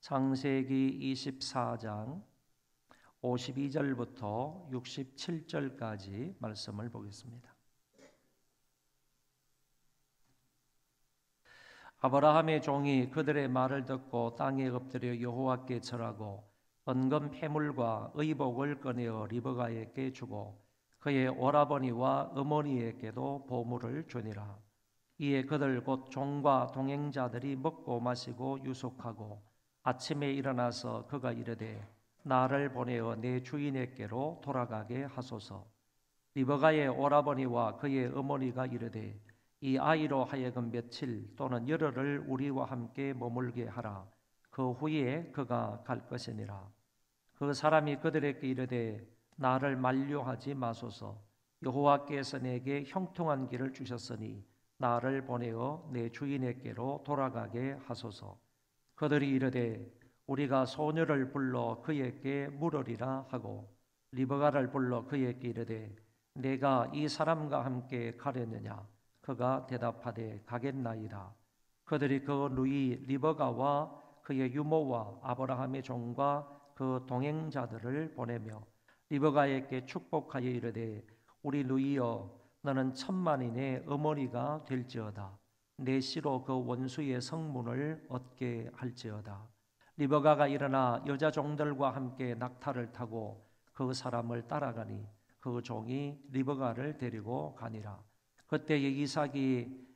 창세기 24장 52절부터 67절까지 말씀을 보겠습니다. 아브라함의 종이 그들의 말을 듣고 땅에 엎드려 여호와께 절하고 헌금 패물과 의복을 꺼내어 리브가에게 주고 그의 오라버니와 어머니에게도 보물을 주니라. 이에 그들 곧 종과 동행자들이 먹고 마시고 유숙하고 아침에 일어나서 그가 이르되 나를 보내어 내 주인에게로 돌아가게 하소서. 리브가의 오라버니와 그의 어머니가 이르되 이 아이로 하여금 며칠 또는 열흘을 우리와 함께 머물게 하라. 그 후에 그가 갈 것이니라. 그 사람이 그들에게 이르되 나를 만류하지 마소서. 여호와께서 내게 형통한 길을 주셨으니 나를 보내어 내 주인에게로 돌아가게 하소서. 그들이 이르되 우리가 소녀를 불러 그에게 물으리라 하고 리브가를 불러 그에게 이르되 내가 이 사람과 함께 가려느냐? 그가 대답하되 가겠나이다. 그들이 그 누이 리브가와 그의 유모와 아브라함의 종과 그 동행자들을 보내며 리브가에게 축복하여 이르되 우리 누이여 너는 천만인의 어머니가 될지어다. 내 씨로 그 원수의 성문을 얻게 할지어다. 리브가가 일어나 여자 종들과 함께 낙타를 타고 그 사람을 따라가니 그 종이 리브가를 데리고 가니라. 그때에 이삭이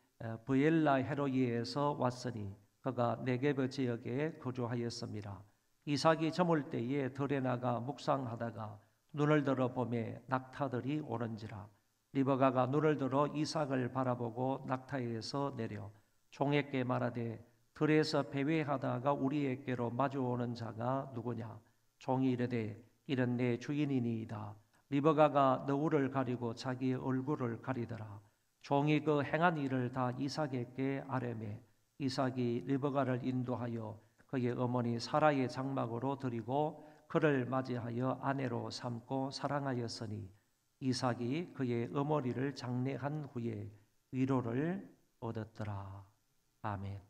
브엘라 헤로이에서 왔으니 그가 네게브 지역에 거주하였습니다. 이삭이 저물 때에 들에 나가 묵상하다가 눈을 들어 보매 낙타들이 오는지라. 리브가가 눈을 들어 이삭을 바라보고 낙타에서 내려 종에게 말하되 들에서 배회하다가 우리에게로 마주오는 자가 누구냐? 종이 이르되 이는 내 주인이니이다. 리브가가 너울을 가리고 자기 얼굴을 가리더라. 종이 그 행한 일을 다 이삭에게 아뢰매 이삭이 리브가를 인도하여 그의 어머니 사라의 장막으로 들이고 그를 맞이하여 아내로 삼고 사랑하였으니 이삭이 그의 어머니를 장례한 후에 위로를 얻었더라. 아멘.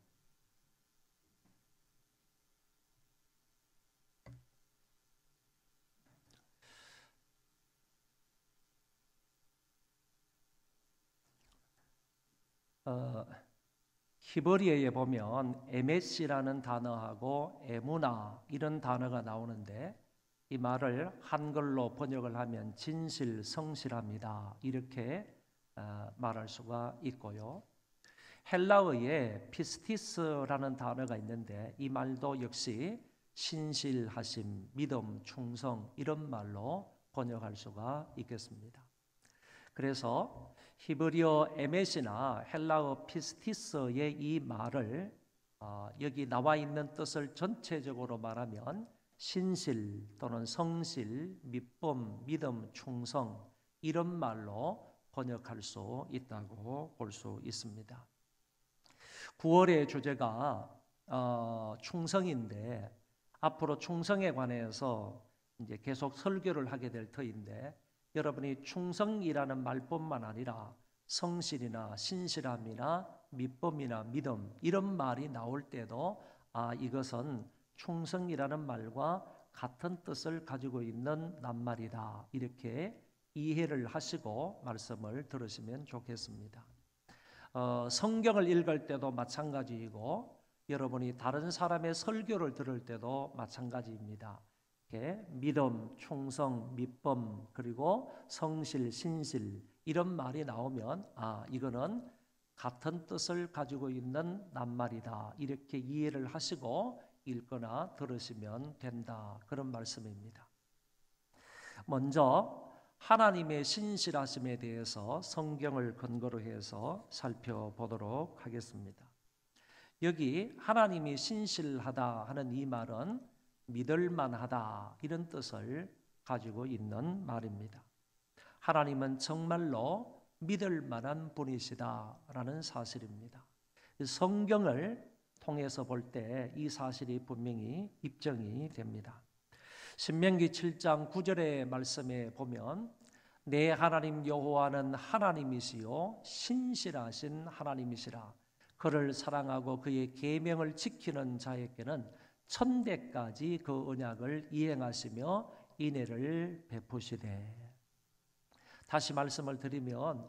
히브리어에 보면 에메시라는 단어하고 에무나 이런 단어가 나오는데 이 말을 한글로 번역을 하면 진실, 성실합니다. 이렇게 말할 수가 있고요. 헬라어에 피스티스라는 단어가 있는데 이 말도 역시 신실하심, 믿음, 충성 이런 말로 번역할 수가 있겠습니다. 그래서 히브리어 에메시나 헬라어 피스티스의 이 말을 여기 나와 있는 뜻을 전체적으로 말하면 신실 또는 성실, 믿음, 믿음, 충성 이런 말로 번역할 수 있다고 볼 수 있습니다. 9월의 주제가 충성인데 앞으로 충성에 관해서 이제 계속 설교를 하게 될 터인데 여러분이 충성이라는 말뿐만 아니라 성실이나 신실함이나 믿음이나 믿음 이런 말이 나올 때도 이것은 충성이라는 말과 같은 뜻을 가지고 있는 낱말이다 이렇게 이해를 하시고 말씀을 들으시면 좋겠습니다. 성경을 읽을 때도 마찬가지이고 여러분이 다른 사람의 설교를 들을 때도 마찬가지입니다. 믿음, 충성, 믿음 그리고 성실, 신실 이런 말이 나오면 이거는 같은 뜻을 가지고 있는 낱말이다 이렇게 이해를 하시고 읽거나 들으시면 된다 그런 말씀입니다. 먼저 하나님의 신실하심에 대해서 성경을 근거로 해서 살펴보도록 하겠습니다. 여기 하나님이 신실하다 하는 이 말은 믿을만하다 이런 뜻을 가지고 있는 말입니다. 하나님은 정말로 믿을만한 분이시다라는 사실입니다. 성경을 통해서 볼 때 이 사실이 분명히 입증이 됩니다. 신명기 7장 9절의 말씀에 보면 내 하나님 여호와는 하나님이시요 신실하신 하나님이시라. 그를 사랑하고 그의 계명을 지키는 자에게는 천대까지 그 언약을 이행하시며 인애를 베푸시되. 다시 말씀을 드리면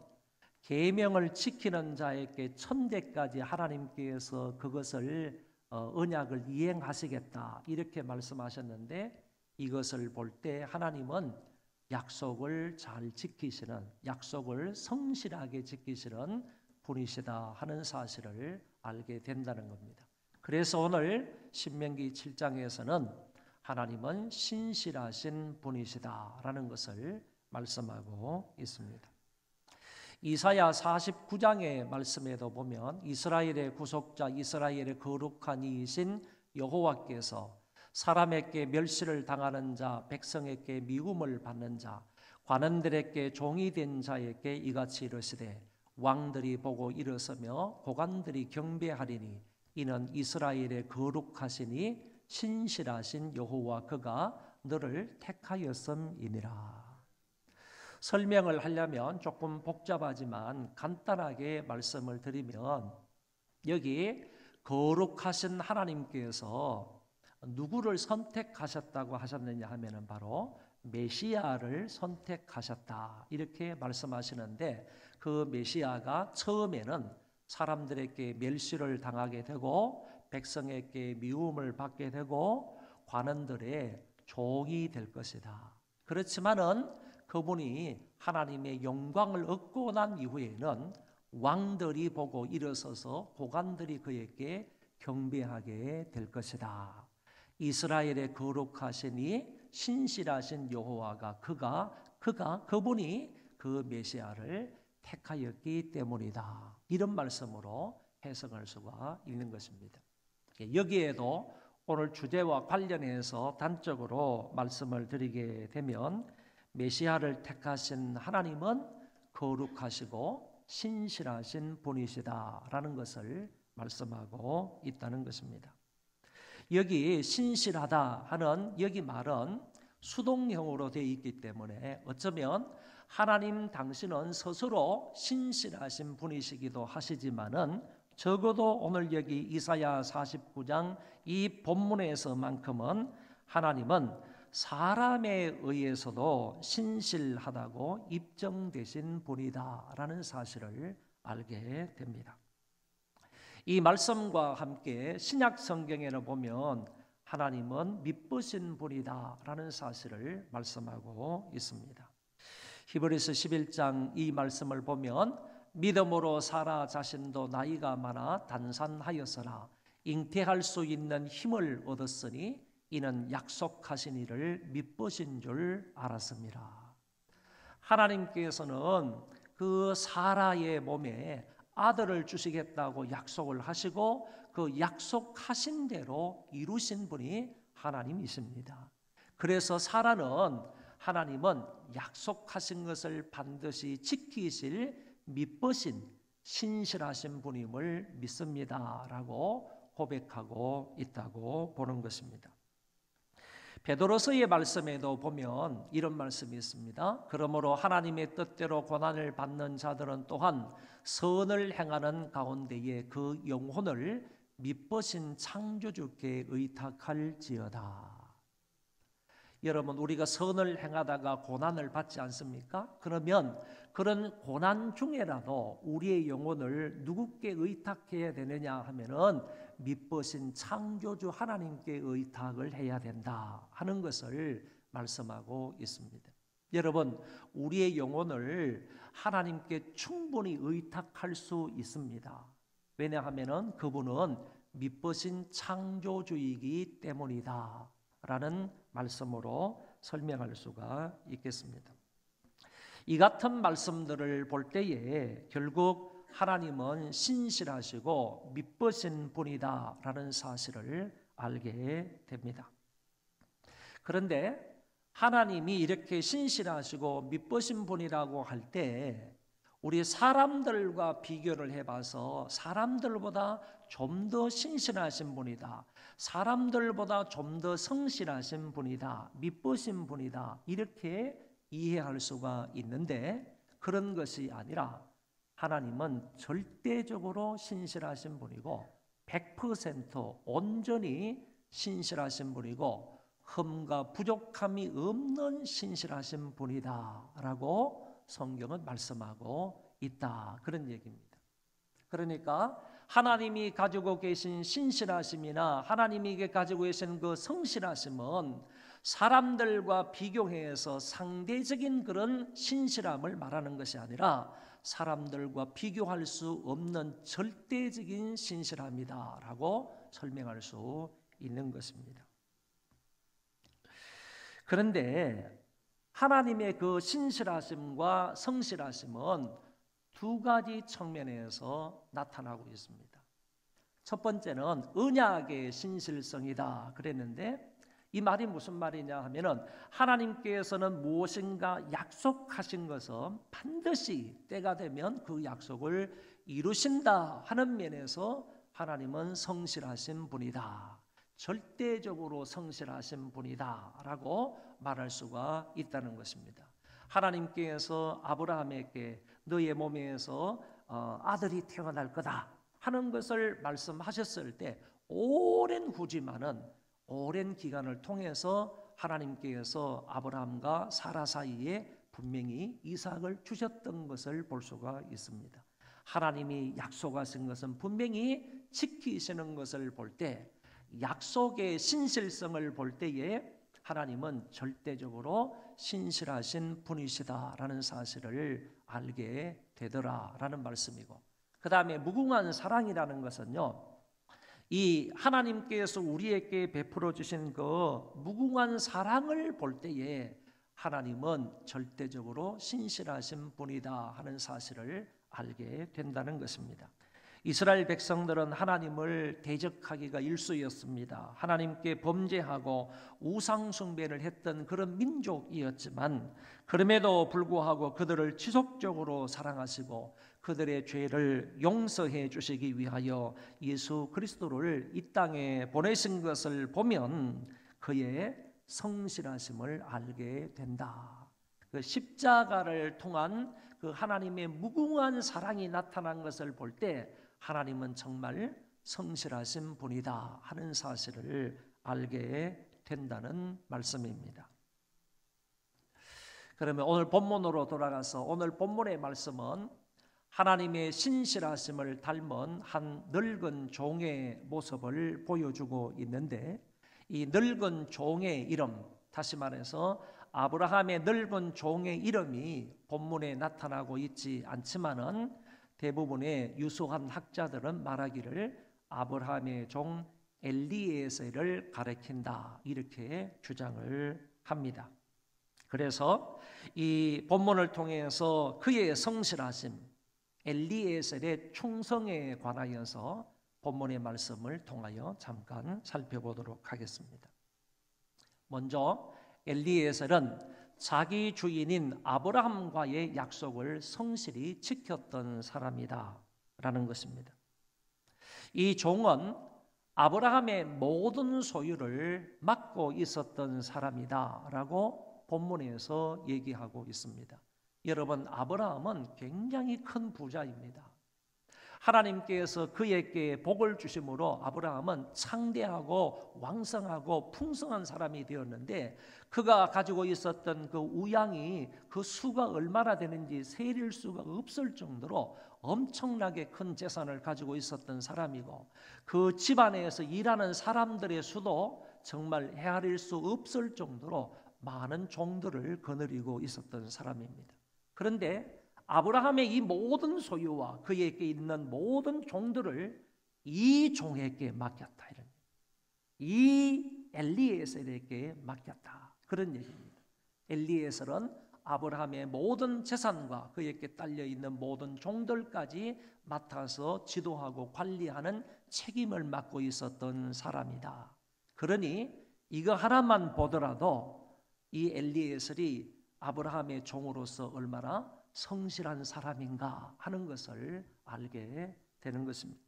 계명을 지키는 자에게 천대까지 하나님께서 그것을 언약을 이행하시겠다 이렇게 말씀하셨는데, 이것을 볼 때 하나님은 약속을 잘 지키시는, 약속을 성실하게 지키시는 분이시다 하는 사실을 알게 된다는 겁니다. 그래서 오늘 신명기 7장에서는 하나님은 신실하신 분이시다라는 것을 말씀하고 있습니다. 이사야 49장의 말씀에도 보면 이스라엘의 구속자, 이스라엘의 거룩한 이이신 여호와께서 사람에게 멸시를 당하는 자, 백성에게 미움을 받는 자, 관원들에게 종이 된 자에게 이같이 이르시되 왕들이 보고 일어서며 고관들이 경배하리니 이는 이스라엘의 거룩하시니 신실하신 여호와 그가 너를 택하였음이니라. 설명을 하려면 조금 복잡하지만 간단하게 말씀을 드리면, 여기 거룩하신 하나님께서 누구를 선택하셨다고 하셨느냐 하면은 바로 메시아를 선택하셨다 이렇게 말씀하시는데, 그 메시아가 처음에는 사람들에게 멸시를 당하게 되고 백성에게 미움을 받게 되고 관원들의 종이 될 것이다. 그렇지만은 그분이 하나님의 영광을 얻고 난 이후에는 왕들이 보고 일어서서 고관들이 그에게 경배하게 될 것이다. 이스라엘의 거룩하시니 신실하신 여호와가 그분이 그 메시아를 택하였기 때문이다. 이런 말씀으로 해석할 수가 있는 것입니다. 여기에도 오늘 주제와 관련해서 단적으로 말씀을 드리게 되면, 메시아를 택하신 하나님은 거룩하시고 신실하신 분이시다라는 것을 말씀하고 있다는 것입니다. 여기 신실하다 하는 여기 말은 수동형으로 되어 있기 때문에 어쩌면 하나님 당신은 스스로 신실하신 분이시기도 하시지만은, 적어도 오늘 여기 이사야 49장 이 본문에서만큼은 하나님은 사람에 의해서도 신실하다고 입증되신 분이다라는 사실을 알게 됩니다. 이 말씀과 함께 신약 성경에는 보면 하나님은 미쁘신 분이다라는 사실을 말씀하고 있습니다. 히브리서 11장 이 말씀을 보면 믿음으로 사라 자신도 나이가 많아 단산하였으나 잉태할 수 있는 힘을 얻었으니 이는 약속하신 이를 미쁘신 줄 알았습니다. 하나님께서는 그 사라의 몸에 아들을 주시겠다고 약속을 하시고 그 약속하신 대로 이루신 분이 하나님이십니다. 그래서 사라는 하나님은 약속하신 것을 반드시 지키실 미쁘신 신실하신 분임을 믿습니다라고 고백하고 있다고 보는 것입니다. 베드로서의 말씀에도 보면 이런 말씀이 있습니다. 그러므로 하나님의 뜻대로 고난을 받는 자들은 또한 선을 행하는 가운데에 그 영혼을 미쁘신 창조주께 의탁할지어다. 여러분, 우리가 선을 행하다가 고난을 받지 않습니까? 그러면 그런 고난 중에라도 우리의 영혼을 누구께 의탁해야 되느냐 하면은 미쁘신 창조주 하나님께 의탁을 해야 된다 하는 것을 말씀하고 있습니다. 여러분, 우리의 영혼을 하나님께 충분히 의탁할 수 있습니다. 왜냐하면은 그분은 미쁘신 창조주이기 때문이다 라는 말씀으로 설명할 수가 있겠습니다. 이 같은 말씀들을 볼 때에 결국 하나님은 신실하시고 미쁘신 분이다라는 사실을 알게 됩니다. 그런데 하나님이 이렇게 신실하시고 미쁘신 분이라고 할 때 우리 사람들과 비교를 해봐서 사람들보다 좀 더 신실하신 분이다, 사람들보다 좀 더 성실하신 분이다, 미쁘신 분이다 이렇게 이해할 수가 있는데, 그런 것이 아니라 하나님은 절대적으로 신실하신 분이고 100% 온전히 신실하신 분이고 흠과 부족함이 없는 신실하신 분이다라고 성경은 말씀하고 있다. 그런 얘기입니다. 그러니까 하나님이 가지고 계신 신실하심이나 하나님이 가지고 계신 그 성실하심은 사람들과 비교해서 상대적인 그런 신실함을 말하는 것이 아니라 사람들과 비교할 수 없는 절대적인 신실함이다라고 설명할 수 있는 것입니다. 그런데 하나님의 그 신실하심과 성실하심은 두 가지 측면에서 나타나고 있습니다. 첫 번째는 언약의 신실성이다 그랬는데 이 말이 무슨 말이냐 하면은 하나님께서는 무엇인가 약속하신 것은 반드시 때가 되면 그 약속을 이루신다 하는 면에서 하나님은 성실하신 분이다. 절대적으로 성실하신 분이다 라고 말할 수가 있다는 것입니다. 하나님께서 아브라함에게 너의 몸에서 아들이 태어날 거다 하는 것을 말씀하셨을 때 오랜 후지만은 오랜 기간을 통해서 하나님께서 아브라함과 사라 사이에 분명히 이삭을 주셨던 것을 볼 수가 있습니다. 하나님이 약속하신 것은 분명히 지키시는 것을 볼 때 약속의 신실성을 볼 때에 하나님은 절대적으로 신실하신 분이시다라는 사실을 알게 되더라라는 말씀이고, 그 다음에 무궁한 사랑이라는 것은요, 이 하나님께서 우리에게 베풀어 주신 그 무궁한 사랑을 볼 때에 하나님은 절대적으로 신실하신 분이다 하는 사실을 알게 된다는 것입니다. 이스라엘 백성들은 하나님을 대적하기가 일쑤였습니다. 하나님께 범죄하고 우상 숭배를 했던 그런 민족이었지만 그럼에도 불구하고 그들을 지속적으로 사랑하시고 그들의 죄를 용서해 주시기 위하여 예수 그리스도를 이 땅에 보내신 것을 보면 그의 성실하심을 알게 된다. 그 십자가를 통한 그 하나님의 무궁한 사랑이 나타난 것을 볼 때 하나님은 정말 성실하신 분이다 하는 사실을 알게 된다는 말씀입니다. 그러면 오늘 본문으로 돌아가서 오늘 본문의 말씀은 하나님의 신실하심을 닮은 한 늙은 종의 모습을 보여주고 있는데, 이 늙은 종의 이름, 다시 말해서 아브라함의 늙은 종의 이름이 본문에 나타나고 있지 않지만은 대부분의 유수한 학자들은 말하기를 아브라함의 종 엘리에셀을 가리킨다 이렇게 주장을 합니다. 그래서 이 본문을 통해서 그의 성실하심, 엘리에셀의 충성에 관하여서 본문의 말씀을 통하여 잠깐 살펴보도록 하겠습니다. 먼저 엘리에셀은 자기 주인인 아브라함과의 약속을 성실히 지켰던 사람이다 라는 것입니다. 이 종은 아브라함의 모든 소유를 맡고 있었던 사람이다 라고 본문에서 얘기하고 있습니다. 여러분, 아브라함은 굉장히 큰 부자입니다. 하나님께서 그에게 복을 주심으로 아브라함은 창대하고 왕성하고 풍성한 사람이 되었는데, 그가 가지고 있었던 그 우양이 그 수가 얼마나 되는지 세릴 수가 없을 정도로 엄청나게 큰 재산을 가지고 있었던 사람이고, 그 집안에서 일하는 사람들의 수도 정말 헤아릴 수 없을 정도로 많은 종들을 거느리고 있었던 사람입니다. 그런데 아브라함의 이 모든 소유와 그에게 있는 모든 종들을 이 종에게 맡겼다. 이 엘리에셀에게 맡겼다. 그런 얘기입니다. 엘리에셀은 아브라함의 모든 재산과 그에게 딸려있는 모든 종들까지 맡아서 지도하고 관리하는 책임을 맡고 있었던 사람이다. 그러니 이거 하나만 보더라도 이 엘리에셀이 아브라함의 종으로서 얼마나 성실한 사람인가 하는 것을 알게 되는 것입니다.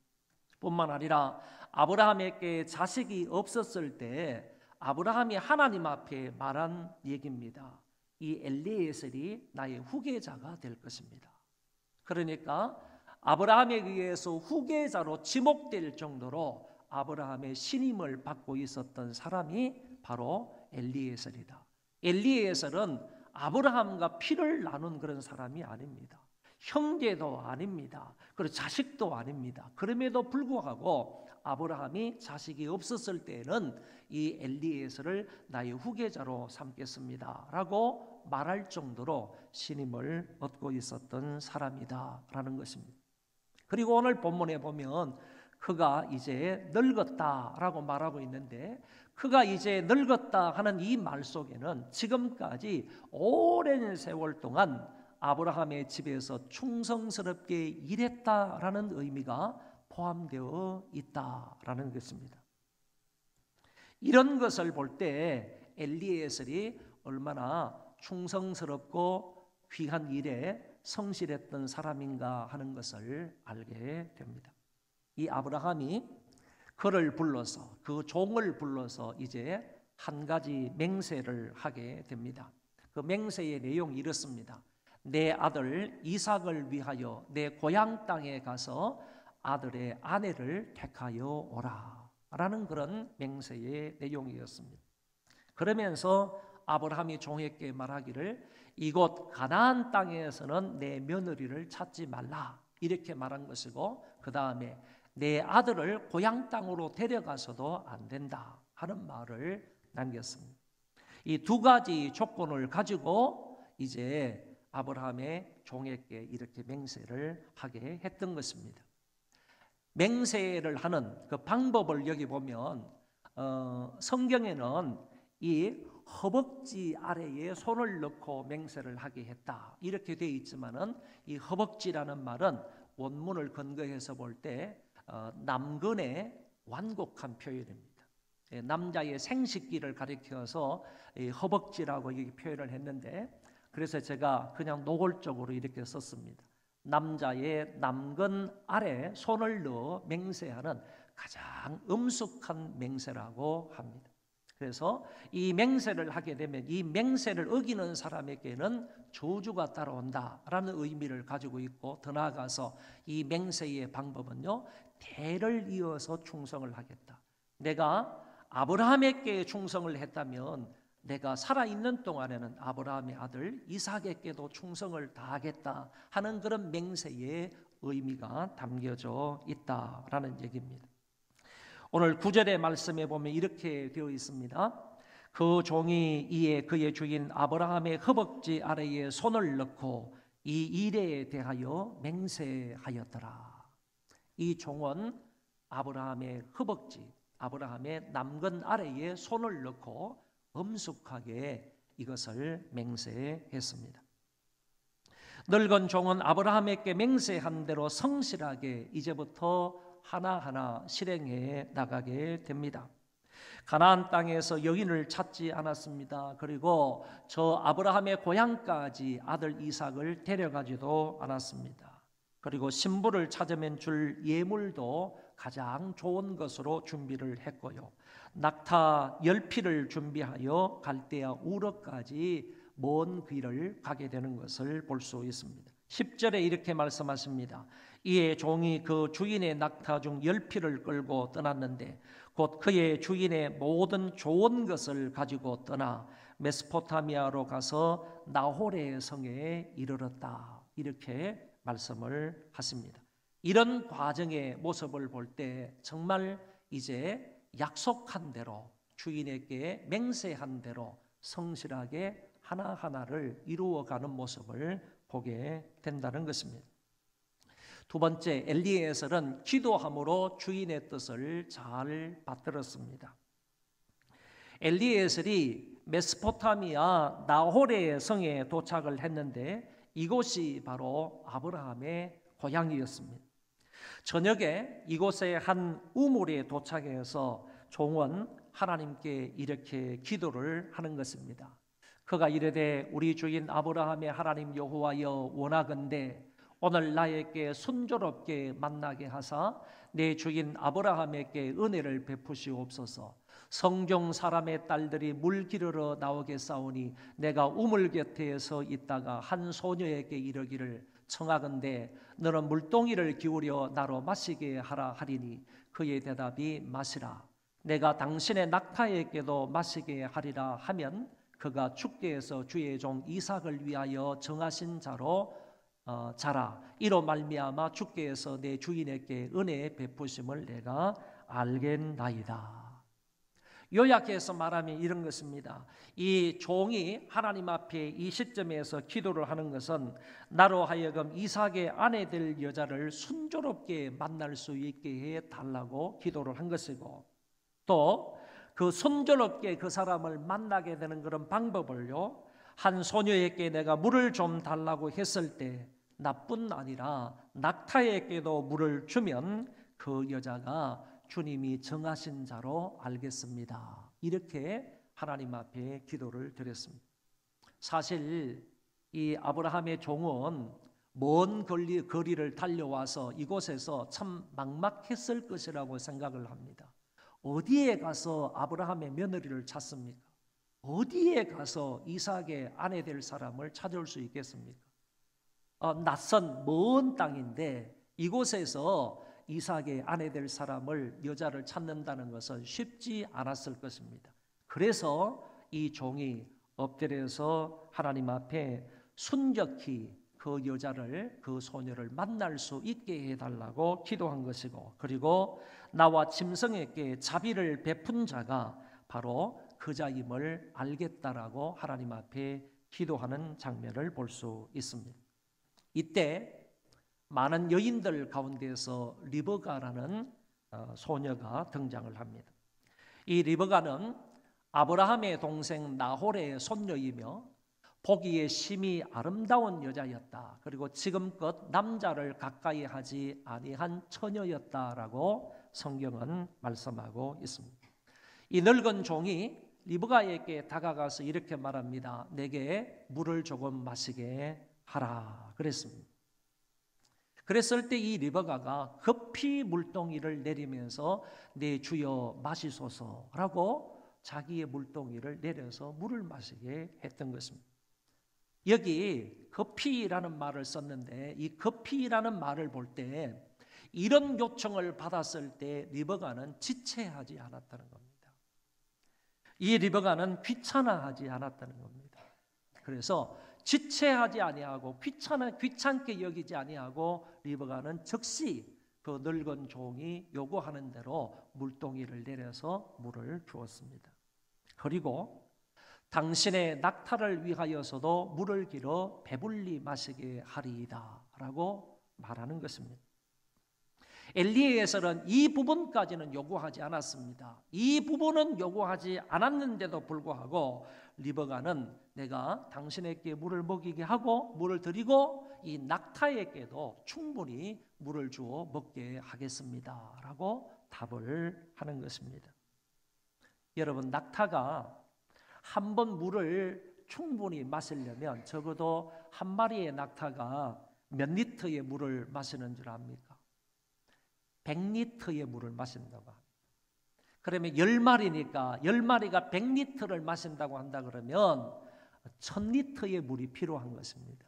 뿐만 아니라 아브라함에게 자식이 없었을 때 아브라함이 하나님 앞에 말한 얘기입니다. 이 엘리에셀이 나의 후계자가 될 것입니다. 그러니까 아브라함에 의해서 후계자로 지목될 정도로 아브라함의 신임을 받고 있었던 사람이 바로 엘리에셀이다. 엘리에셀은 아브라함과 피를 나눈 그런 사람이 아닙니다. 형제도 아닙니다. 그리고 자식도 아닙니다. 그럼에도 불구하고 아브라함이 자식이 없었을 때에는 이 엘리에셀을 나의 후계자로 삼겠습니다 라고 말할 정도로 신임을 얻고 있었던 사람이다 라는 것입니다. 그리고 오늘 본문에 보면 그가 이제 늙었다 라고 말하고 있는데, 그가 이제 늙었다 하는 이 말 속에는 지금까지 오랜 세월 동안 아브라함의 집에서 충성스럽게 일했다라는 의미가 포함되어 있다라는 것입니다. 이런 것을 볼 때 엘리에셀이 얼마나 충성스럽고 귀한 일에 성실했던 사람인가 하는 것을 알게 됩니다. 이 아브라함이 그를 불러서, 그 종을 불러서 이제 한 가지 맹세를 하게 됩니다. 그 맹세의 내용이 이렇습니다. 내 아들 이삭을 위하여 내 고향 땅에 가서 아들의 아내를 택하여 오라 라는 그런 맹세의 내용이었습니다. 그러면서 아브라함이 종에게 말하기를 이곳 가나안 땅에서는 내 며느리를 찾지 말라 이렇게 말한 것이고, 그 다음에 내 아들을 고향 땅으로 데려가서도 안 된다 하는 말을 남겼습니다. 이 두 가지 조건을 가지고 이제 아브라함의 종에게 이렇게 맹세를 하게 했던 것입니다. 맹세를 하는 그 방법을 여기 보면 성경에는 이 허벅지 아래에 손을 넣고 맹세를 하게 했다 이렇게 되어 있지만은, 이 허벅지라는 말은 원문을 근거해서 볼 때 남근의 완곡한 표현입니다. 남자의 생식기를 가리켜서 허벅지라고 여기 표현을 했는데, 그래서 제가 그냥 노골적으로 이렇게 썼습니다. 남자의 남근 아래 손을 넣어 맹세하는 가장 엄숙한 맹세라고 합니다. 그래서 이 맹세를 하게 되면 이 맹세를 어기는 사람에게는 저주가 따라온다라는 의미를 가지고 있고, 더 나아가서 이 맹세의 방법은요, 대를 이어서 충성을 하겠다. 내가 아브라함에게 충성을 했다면 내가 살아있는 동안에는 아브라함의 아들 이삭에게도 충성을 다하겠다 하는 그런 맹세의 의미가 담겨져 있다라는 얘기입니다. 오늘 9절의 말씀에 보면 이렇게 되어 있습니다. 그 종이 이에 그의 주인 아브라함의 허벅지 아래에 손을 넣고 이 일에 대하여 맹세하였더라. 이 종은 아브라함의 허벅지, 아브라함의 남근 아래에 손을 넣고 엄숙하게 이것을 맹세했습니다. 늙은 종은 아브라함에게 맹세한 대로 성실하게 이제부터 하나하나 실행해 나가게 됩니다. 가나안 땅에서 여인을 찾지 않았습니다. 그리고 저 아브라함의 고향까지 아들 이삭을 데려가지도 않았습니다. 그리고 신부를 찾으면 줄 예물도 가장 좋은 것으로 준비를 했고요. 낙타 10피를 준비하여 갈대아 우르까지 먼 길을 가게 되는 것을 볼 수 있습니다. 10절에 이렇게 말씀하십니다. 이에 종이 그 주인의 낙타 중 10피를 끌고 떠났는데 곧 그의 주인의 모든 좋은 것을 가지고 떠나 메소포타미아로 가서 나홀의 성에 이르렀다. 이렇게 말씀을 하십니다. 이런 과정의 모습을 볼 때 정말 이제 약속한 대로, 주인에게 맹세한 대로 성실하게 하나하나를 이루어가는 모습을 보게 된다는 것입니다. 두 번째, 엘리에셀은 기도함으로 주인의 뜻을 잘 받들었습니다. 엘리에셀이 메소포타미아 나홀의 성에 도착을 했는데 이곳이 바로 아브라함의 고향이었습니다. 저녁에 이곳의 한 우물에 도착해서 종은 하나님께 이렇게 기도를 하는 것입니다. 그가 이르되 우리 주인 아브라함의 하나님 여호와여 원하건대 오늘 나에게 순조롭게 만나게 하사 내 주인 아브라함에게 은혜를 베푸시옵소서. 성종 사람의 딸들이 물 기르러 나오겠사오니 내가 우물 곁에서 있다가 한 소녀에게 이르기를 청하건대 너는 물동이를 기울여 나로 마시게 하라 하리니 그의 대답이 마시라. 내가 당신의 낙타에게도 마시게 하리라 하면 그가 죽게 해서 주의 종 이삭을 위하여 정하신 자로 자라. 이로 말미암아 주께 해서 내 주인에게 은혜의 베푸심을 내가 알겠나이다. 요약해서 말하면 이런 것입니다. 이 종이 하나님 앞에 이 시점에서 기도를 하는 것은 나로 하여금 이삭의 아내 될 여자를 순조롭게 만날 수 있게 해달라고 기도를 한 것이고, 또 그 순조롭게 그 사람을 만나게 되는 그런 방법을요, 한 소녀에게 내가 물을 좀 달라고 했을 때 나뿐 아니라 낙타에게도 물을 주면 그 여자가 주님이 정하신 자로 알겠습니다. 이렇게 하나님 앞에 기도를 드렸습니다. 사실 이 아브라함의 종은 먼 거리를 달려와서 이곳에서 참 막막했을 것이라고 생각을 합니다. 어디에 가서 아브라함의 며느리를 찾습니까? 어디에 가서 이삭의 아내 될 사람을 찾을 수 있겠습니까? 낯선 먼 땅인데 이곳에서 이삭의 아내 될 사람을, 여자를 찾는다는 것은 쉽지 않았을 것입니다. 그래서 이 종이 엎드려서 하나님 앞에 순적히 그 여자를, 그 소녀를 만날 수 있게 해달라고 기도한 것이고, 그리고 나와 짐승에게 자비를 베푼 자가 바로 그자임을 알겠다라고 하나님 앞에 기도하는 장면을 볼 수 있습니다. 이때 많은 여인들 가운데서 리브가라는 소녀가 등장을 합니다. 이 리브가는 아브라함의 동생 나홀의 손녀이며 보기에 심히 아름다운 여자였다. 그리고 지금껏 남자를 가까이 하지 아니한 처녀였다라고 성경은 말씀하고 있습니다. 이 늙은 종이 리브가에게 다가가서 이렇게 말합니다. 내게 물을 조금 마시게 하라 그랬습니다. 그랬을 때 이 리브가가 급히 물동이를 내리면서 내 주여 마시소서라고 자기의 물동이를 내려서 물을 마시게 했던 것입니다. 여기 급히라는 말을 썼는데 이 급히라는 말을 볼 때 이런 요청을 받았을 때 리브가는 지체하지 않았다는 겁니다. 이 리브가는 귀찮아하지 않았다는 겁니다. 그래서 지체하지 아니하고 귀찮게 여기지 아니하고 리브가는 즉시 그 늙은 종이 요구하는 대로 물동이를 내려서 물을 주었습니다. 그리고 당신의 낙타를 위하여서도 물을 길어 배불리 마시게 하리이다 라고 말하는 것입니다. 엘리에서는 이 부분까지는 요구하지 않았습니다. 이 부분은 요구하지 않았는데도 불구하고 리브가는 내가 당신에게 물을 먹이게 하고 물을 드리고 이 낙타에게도 충분히 물을 주어 먹게 하겠습니다 라고 답을 하는 것입니다. 여러분, 낙타가 한 번 물을 충분히 마시려면 적어도 한 마리의 낙타가 몇 리터의 물을 마시는 줄 압니까? 100리터의 물을 마신다고 합니다. 그러면 10마리니까 10마리가 100리터를 마신다고 한다 그러면 1000리터의 물이 필요한 것입니다.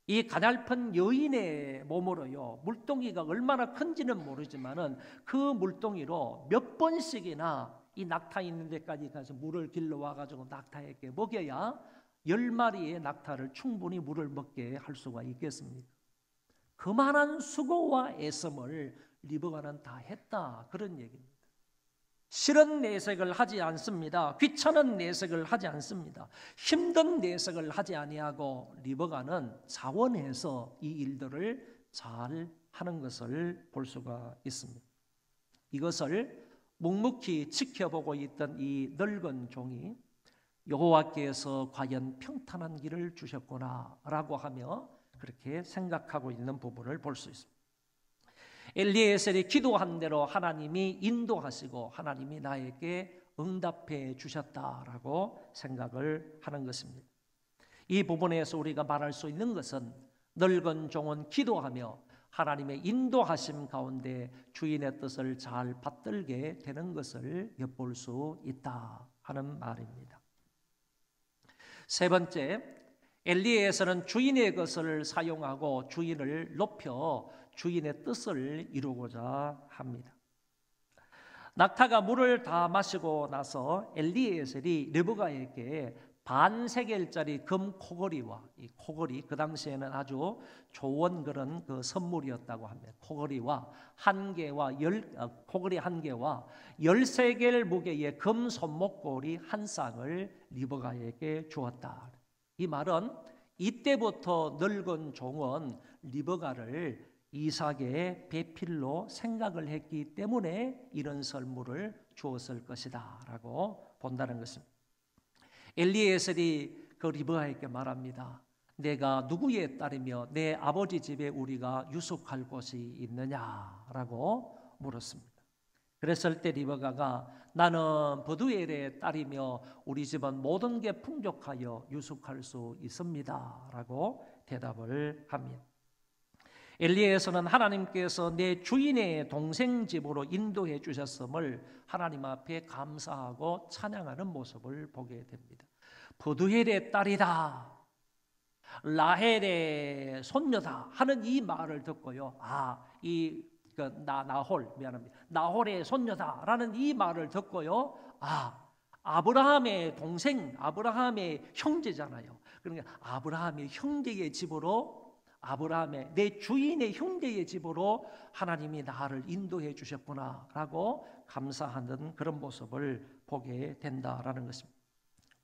이 가냘픈 여인의 몸으로요, 물동이가 얼마나 큰지는 모르지만은 그 물동이로 몇 번씩이나 이 낙타 있는 데까지 가서 물을 길러와 가지고 낙타에게 먹여야 10마리의 낙타를 충분히 물을 먹게 할 수가 있겠습니까? 그만한 수고와 애씀을 리브가는 다 했다, 그런 얘기입니다. 싫은 내색을 하지 않습니다. 귀찮은 내색을 하지 않습니다. 힘든 내색을 하지 아니하고 리브가는 자원해서 이 일들을 잘 하는 것을 볼 수가 있습니다. 이것을 묵묵히 지켜보고 있던 이 늙은 종이 여호와께서 과연 평탄한 길을 주셨구나라고 하며 그렇게 생각하고 있는 부분을 볼 수 있습니다. 엘리에셀이 기도한 대로 하나님이 인도하시고 하나님이 나에게 응답해 주셨다라고 생각을 하는 것입니다. 이 부분에서 우리가 말할 수 있는 것은 늙은 종은 기도하며 하나님의 인도하심 가운데 주인의 뜻을 잘 받들게 되는 것을 엿볼 수 있다 하는 말입니다. 세 번째, 엘리에서는 주인의 것을 사용하고 주인을 높여 주인의 뜻을 이루고자 합니다. 낙타가 물을 다 마시고 나서 엘리에셀이 르브가에게 반세겔짜리 금 코걸이와 이 코걸이, 그 당시에는 아주 좋은 그런 그 선물이었다고 합니다. 코걸이와 코걸이 한 개와 13개를 무게의 금 손목고리 한 쌍을 리브가에게 주었다. 이 말은 이때부터 늙은 종은 리브가를 이삭의 배필로 생각을 했기 때문에 이런 선물을 주었을 것이다 라고 본다는 것입니다. 엘리에셀이 그 리브가에게 말합니다. 내가 누구의 딸이며 내 아버지 집에 우리가 유숙할 곳이 있느냐라고 물었습니다. 그랬을 때 리브가가 나는 버두엘의 딸이며 우리 집은 모든 게 풍족하여 유숙할 수 있습니다 라고 대답을 합니다. 엘리에서는 하나님께서 내 주인의 동생 집으로 인도해 주셨음을 하나님 앞에 감사하고 찬양하는 모습을 보게 됩니다. 버두엘의 딸이다, 라헬의 손녀다 하는 이 말을 듣고요. 나홀의 손녀다라는 이 말을 듣고요. 아브라함의 동생, 아브라함의 형제잖아요. 그러니까 아브라함의 형제의 집으로, 내 주인의 형제의 집으로 하나님이 나를 인도해 주셨구나라고 감사하는 그런 모습을 보게 된다라는 것입니다.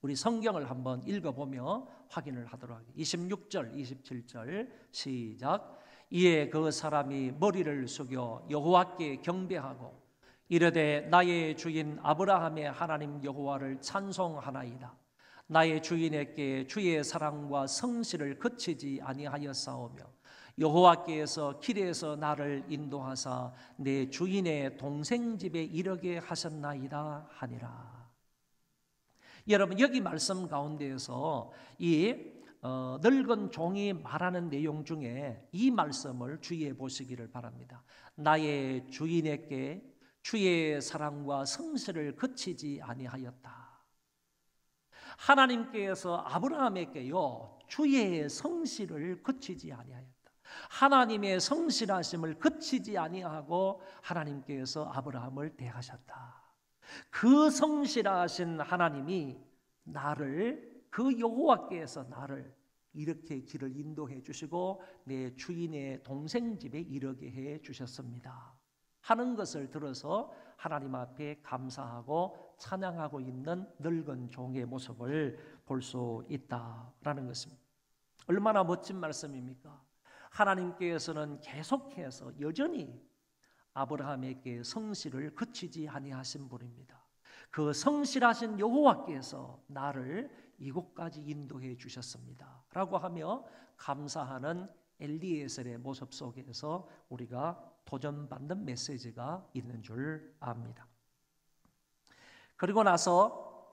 우리 성경을 한번 읽어보며 확인을 하도록 하겠습니다. 26절, 27절 시작. 이에 그 사람이 머리를 숙여 여호와께 경배하고 이르되 나의 주인 아브라함의 하나님 여호와를 찬송하나이다. 나의 주인에게 주의 사랑과 성실을 그치지 아니하였사오며 여호와께서 길에서 나를 인도하사 내 주인의 동생 집에 이르게 하셨나이다 하니라. 여러분, 여기 말씀 가운데에서 이 늙은 종이 말하는 내용 중에 이 말씀을 주의해 보시기를 바랍니다. 나의 주인에게 주의 사랑과 성실을 그치지 아니하였다. 하나님께서 아브라함에게요, 주의 성실을 그치지 아니하였다. 하나님의 성실하심을 그치지 아니하고 하나님께서 아브라함을 대하셨다. 그 성실하신 하나님이 그 여호와께서 나를 이렇게 길을 인도해 주시고 내 주인의 동생 집에 이르게 해 주셨습니다 하는 것을 들어서 하나님 앞에 감사하고 찬양하고 있는 늙은 종의 모습을 볼 수 있다라는 것입니다. 얼마나 멋진 말씀입니까? 하나님께서는 계속해서 여전히 아브라함에게 성실을 그치지 아니하신 분입니다. 그 성실하신 여호와께서 나를 이곳까지 인도해 주셨습니다 라고 하며 감사하는 엘리에셀의 모습 속에서 우리가 도전받는 메시지가 있는 줄 압니다. 그리고 나서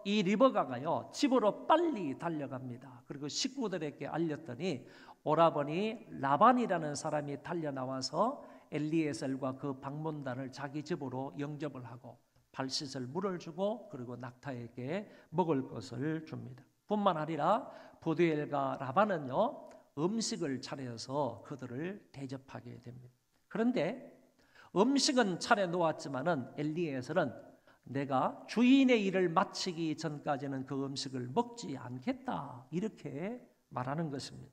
이 리브가가요, 집으로 빨리 달려갑니다. 그리고 식구들에게 알렸더니 오라버니 라반이라는 사람이 달려나와서 엘리에셀과 그 방문단을 자기 집으로 영접을 하고 발 씻을 물을 주고 그리고 낙타에게 먹을 것을 줍니다. 뿐만 아니라 버두엘과 라반은요, 음식을 차려서 그들을 대접하게 됩니다. 그런데 음식은 차려 놓았지만은 엘리에셀은 내가 주인의 일을 마치기 전까지는 그 음식을 먹지 않겠다 이렇게 말하는 것입니다.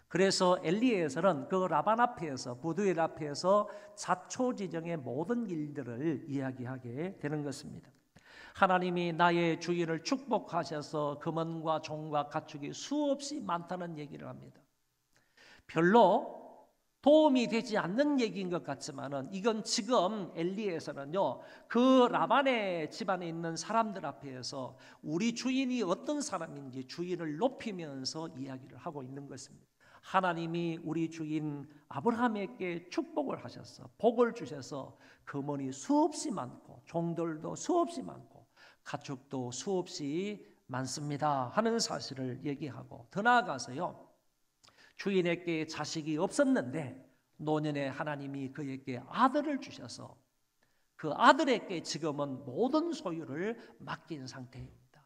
그래서 엘리에셀은 그 라반 앞에서, 버두엘 앞에서 자초지정의 모든 일들을 이야기하게 되는 것입니다. 하나님이 나의 주인을 축복하셔서 금은과 종과 가축이 수없이 많다는 얘기를 합니다. 별로 도움이 되지 않는 얘기인 것 같지만은 이건 지금 엘리에셀은요, 그 라반의 집안에 있는 사람들 앞에서 우리 주인이 어떤 사람인지 주인을 높이면서 이야기를 하고 있는 것입니다. 하나님이 우리 주인 아브라함에게 축복을 하셔서 복을 주셔서 금은이 수없이 많고 종들도 수없이 많고 가축도 수없이 많습니다 하는 사실을 얘기하고 더 나아가서요, 주인에게 자식이 없었는데 노년에 하나님이 그에게 아들을 주셔서 그 아들에게 지금은 모든 소유를 맡긴 상태입니다.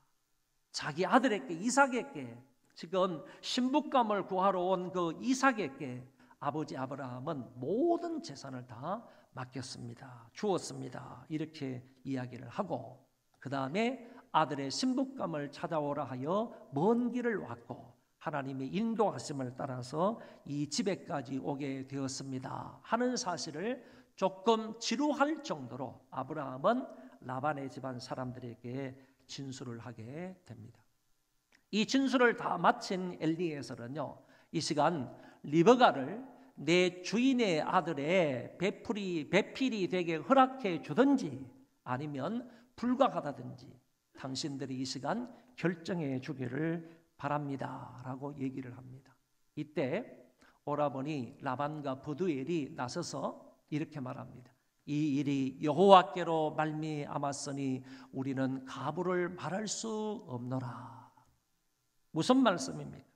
자기 아들에게, 이삭에게, 지금 신부감을 구하러 온 그 이삭에게 아버지 아브라함은 모든 재산을 다 맡겼습니다. 주었습니다. 이렇게 이야기를 하고, 그 다음에 아들의 신부감을 찾아오라 하여 먼 길을 왔고 하나님의 인도하심을 따라서 이 집에까지 오게 되었습니다 하는 사실을 조금 지루할 정도로 아브라함은 라반의 집안 사람들에게 진술을 하게 됩니다. 이 진술을 다 마친 엘리에셀은요, 이 시간 리브가를 내 주인의 아들의 배필이 되게 허락해 주든지 아니면 불가하다든지 당신들이 이 시간 결정해 주기를 바랍니다 라고 얘기를 합니다. 이때 오라버니 라반과 브두엘이 나서서 이렇게 말합니다. 이 일이 여호와께로 말미암았으니 우리는 가부를 말할 수 없노라. 무슨 말씀입니까?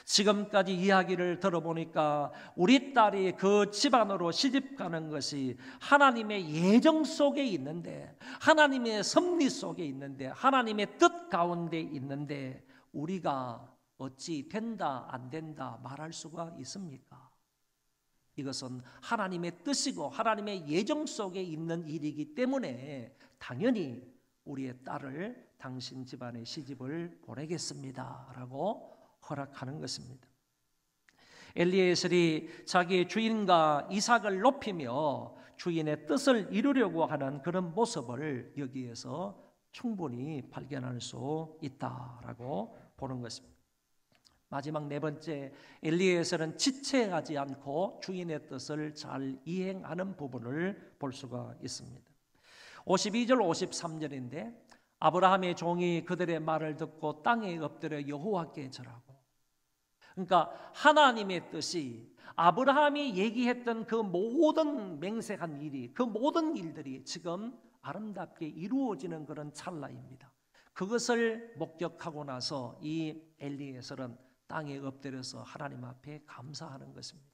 지금까지 이야기를 들어보니까 우리 딸이 그 집안으로 시집가는 것이 하나님의 예정 속에 있는데, 하나님의 섭리 속에 있는데, 하나님의 뜻 가운데 있는데 우리가 어찌 된다 안 된다 말할 수가 있습니까? 이것은 하나님의 뜻이고 하나님의 예정 속에 있는 일이기 때문에 당연히 우리의 딸을 당신 집안에 시집을 보내겠습니다 라고 허락하는 것입니다. 엘리에셀이 자기의 주인과 이삭을 높이며 주인의 뜻을 이루려고 하는 그런 모습을 여기에서 충분히 발견할 수 있다라고 보는 것입니다. 마지막 네 번째, 엘리에셀은 지체하지 않고 주인의 뜻을 잘 이행하는 부분을 볼 수가 있습니다. 52절 53절인데 아브라함의 종이 그들의 말을 듣고 땅에 엎드려 여호와께 절하고, 그러니까 하나님의 뜻이 아브라함이 얘기했던 그 모든 맹세한 일이, 그 모든 일들이 지금 아름답게 이루어지는 그런 찰나입니다. 그것을 목격하고 나서 이 엘리에셀은 땅에 엎드려서 하나님 앞에 감사하는 것입니다.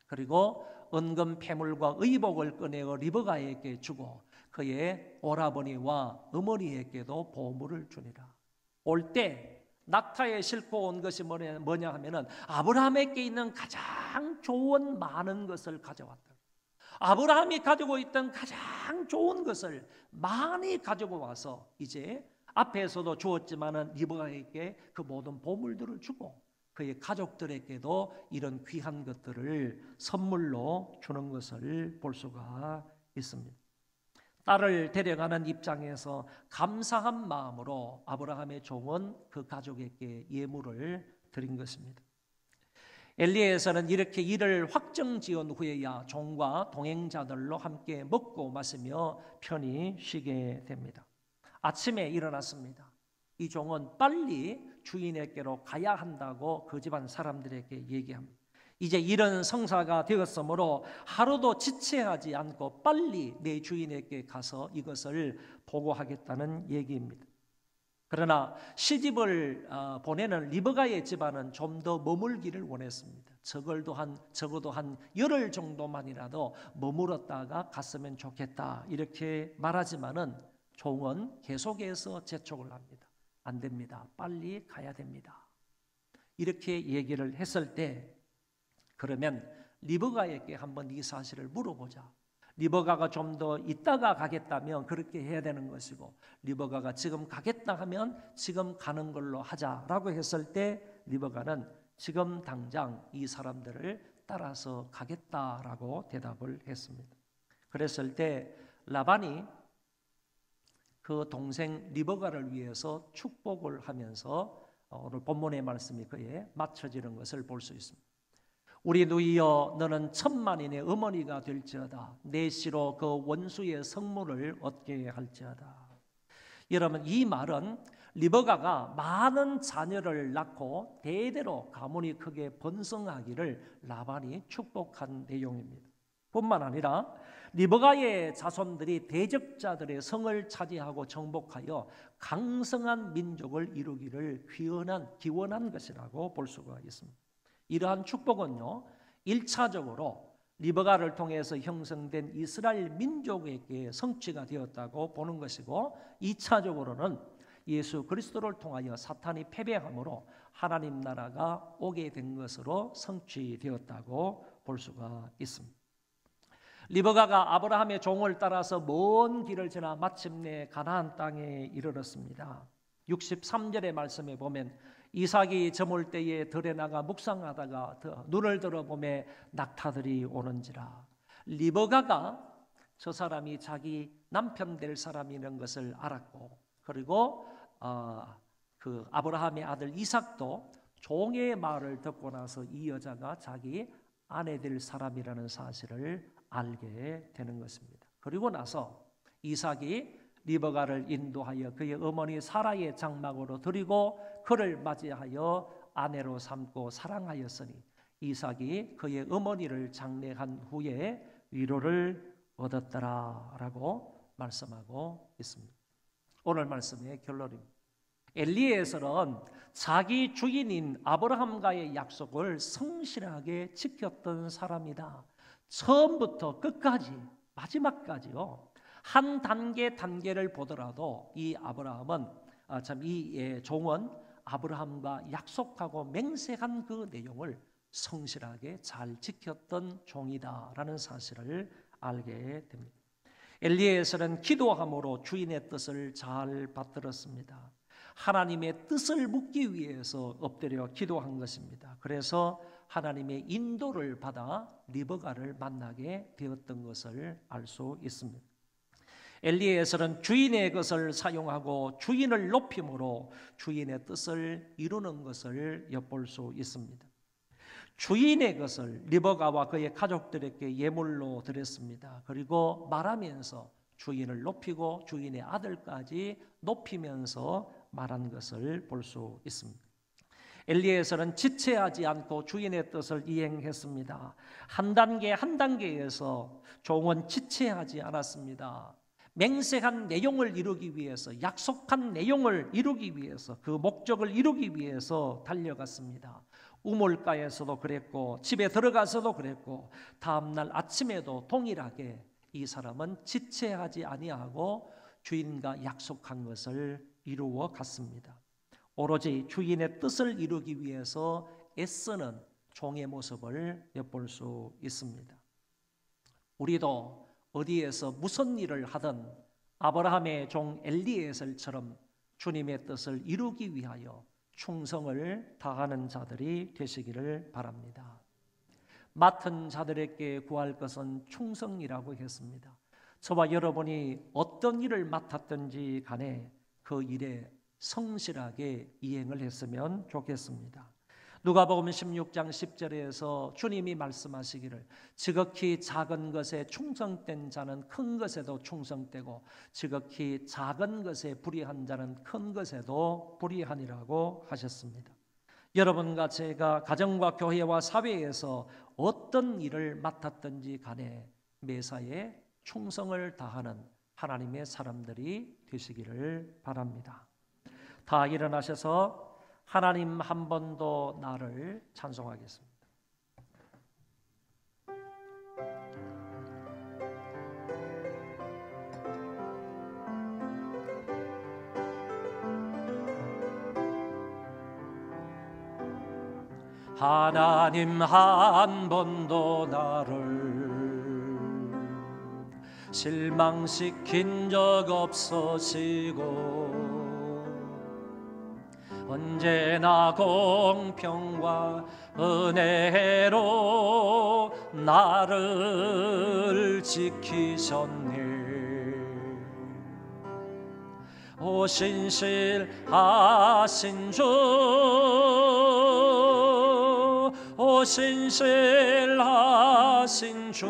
그리고 은금 패물과 의복을 꺼내어 리브가에게 주고 그의 오라버니와 어머니에게도 보물을 주니라. 올 때 낙타에 싣고 온 것이 뭐냐 하면은 아브라함에게 있는 가장 좋은 많은 것을 가져왔다. 아브라함이 가지고 있던 가장 좋은 것을 많이 가지고 와서 이제 앞에서도 주었지만은 리브가에게 그 모든 보물들을 주고 그의 가족들에게도 이런 귀한 것들을 선물로 주는 것을 볼 수가 있습니다. 딸을 데려가는 입장에서 감사한 마음으로 아브라함의 종은 그 가족에게 예물을 드린 것입니다. 엘리에셀은 이렇게 일을 확정지은 후에야 종과 동행자들로 함께 먹고 마시며 편히 쉬게 됩니다. 아침에 일어났습니다. 이 종은 빨리 주인에게로 가야 한다고 그 집안 사람들에게 얘기합니다. 이제 일은 성사가 되었으므로 하루도 지체하지 않고 빨리 내 주인에게 가서 이것을 보고하겠다는 얘기입니다. 그러나 시집을 보내는 리브가의 집안은 좀 더 머물기를 원했습니다. 적어도 한 열흘 정도만이라도 머물렀다가 갔으면 좋겠다 이렇게 말하지만은 종은 계속해서 재촉을 합니다. 안 됩니다. 빨리 가야 됩니다. 이렇게 얘기를 했을 때 그러면 리브가에게 한번 이 사실을 물어보자. 리브가가 좀 더 있다가 가겠다면 그렇게 해야 되는 것이고 리브가가 지금 가겠다 하면 지금 가는 걸로 하자라고 했을 때 리브가는 지금 당장 이 사람들을 따라서 가겠다라고 대답을 했습니다. 그랬을 때 라반이 그 동생 리브가를 위해서 축복을 하면서 오늘 본문의 말씀이 그에 맞춰지는 것을 볼 수 있습니다. 우리 누이여 너는 천만인의 어머니가 될지어다. 내 씨로 그 원수의 성물을 얻게 할지어다. 여러분 이 말은 리브가가 많은 자녀를 낳고 대대로 가문이 크게 번성하기를 라반이 축복한 내용입니다. 뿐만 아니라 리브가의 자손들이 대적자들의 성을 차지하고 정복하여 강성한 민족을 이루기를 기원한 것이라고 볼 수가 있습니다. 이러한 축복은요, 1차적으로 리브가를 통해서 형성된 이스라엘 민족에게 성취가 되었다고 보는 것이고, 2차적으로는 예수 그리스도를 통하여 사탄이 패배함으로 하나님 나라가 오게 된 것으로 성취되었다고 볼 수가 있습니다. 리브가가 아브라함의 종을 따라서 먼 길을 지나 마침내 가나안 땅에 이르렀습니다. 63절의 말씀에 보면 이삭이 저물 때에 들에 나가 묵상하다가 눈을 들어보매 낙타들이 오는지라. 리브가가 저 사람이 자기 남편 될 사람이라는 것을 알았고, 그리고 그 아브라함의 아들 이삭도 종의 말을 듣고 나서 이 여자가 자기 아내 될 사람이라는 사실을 알게 되는 것입니다. 그리고 나서 이삭이 리브가를 인도하여 그의 어머니 사라의 장막으로 들이고 그를 맞이하여 아내로 삼고 사랑하였으니 이삭이 그의 어머니를 장례한 후에 위로를 얻었더라라고 말씀하고 있습니다. 오늘 말씀의 결론입니다. 엘리에셀은 자기 주인인 아브라함과의 약속을 성실하게 지켰던 사람이다. 처음부터 끝까지 마지막까지요. 한 단계를 보더라도 이 아브라함은 이 종은 아브라함과 약속하고 맹세한 그 내용을 성실하게 잘 지켰던 종이다라는 사실을 알게 됩니다. 엘리에셀은 기도함으로 주인의 뜻을 잘 받들었습니다. 하나님의 뜻을 묻기 위해서 엎드려 기도한 것입니다. 그래서 하나님의 인도를 받아 리브가를 만나게 되었던 것을 알 수 있습니다. 엘리에셀은 주인의 것을 사용하고 주인을 높임으로 주인의 뜻을 이루는 것을 엿볼 수 있습니다. 주인의 것을 리브가와 그의 가족들에게 예물로 드렸습니다. 그리고 말하면서 주인을 높이고 주인의 아들까지 높이면서 말한 것을 볼 수 있습니다. 엘리에셀은 지체하지 않고 주인의 뜻을 이행했습니다. 한 단계에서 종은 지체하지 않았습니다. 맹세한 내용을 이루기 위해서, 약속한 내용을 이루기 위해서, 그 목적을 이루기 위해서 달려갔습니다. 우물가에서도 그랬고 집에 들어가서도 그랬고 다음날 아침에도 동일하게 이 사람은 지체하지 아니하고 주인과 약속한 것을 이루어 갔습니다. 오로지 주인의 뜻을 이루기 위해서 애쓰는 종의 모습을 엿볼 수 있습니다. 우리도 어디에서 무슨 일을 하든 아브라함의 종 엘리에셀처럼 주님의 뜻을 이루기 위하여 충성을 다하는 자들이 되시기를 바랍니다. 맡은 자들에게 구할 것은 충성이라고 했습니다. 저와 여러분이 어떤 일을 맡았든지 간에 그 일에 성실하게 이행을 했으면 좋겠습니다. 누가복음 16장 10절에서 주님이 말씀하시기를 지극히 작은 것에 충성된 자는 큰 것에도 충성되고 지극히 작은 것에 불의한 자는 큰 것에도 불의하니라고 하셨습니다. 여러분과 제가 가정과 교회와 사회에서 어떤 일을 맡았든지 간에 매사에 충성을 다하는 하나님의 사람들이 되시기를 바랍니다. 다 일어나셔서 하나님 한 번 더 나를 찬송하겠습니다. 하나님 한 번도 나를 실망시킨 적 없으시고 언제나 공평과 은혜로 나를 지키셨네. 오 신실하신 주, 오 신실하신 주,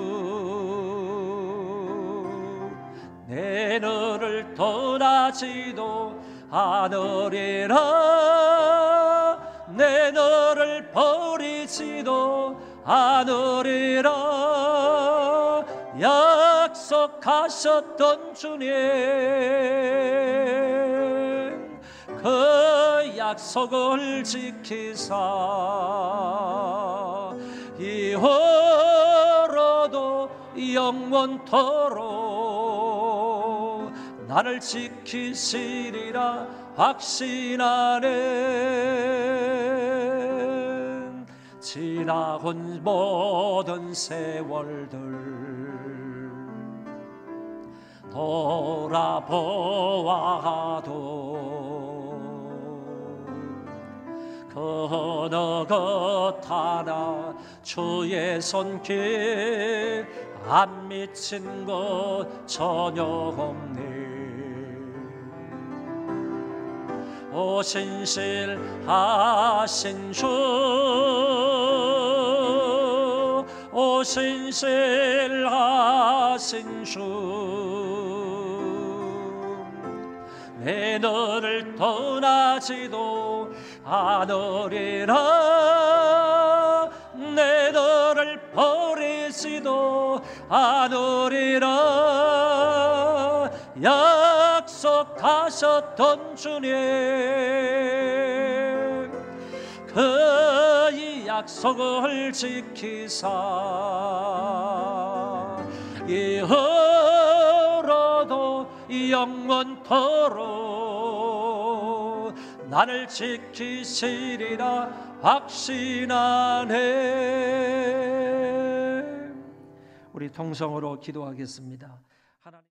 내 너를 떠나지도 않으리라, 내 너를 버리지도 않으리라. 약속하셨던 주님, 그 약속을 지키사 영원토록 나를 지키시리라 확신하네. 지나온 모든 세월들 돌아보아도 그 어느 것 하나 주의 손길 안 미친 것 전혀 없네. 오 신실하신 주, 오 신실하신 주, 내 너를 떠나지도 않으리라, 내 너를 버리지도 않으리라. 약속하셨던 주님, 그 이 약속을 지키사 이후로도 영원토록 나를 지키시리라 확신하네. 우리 통성으로 기도하겠습니다. 하나님.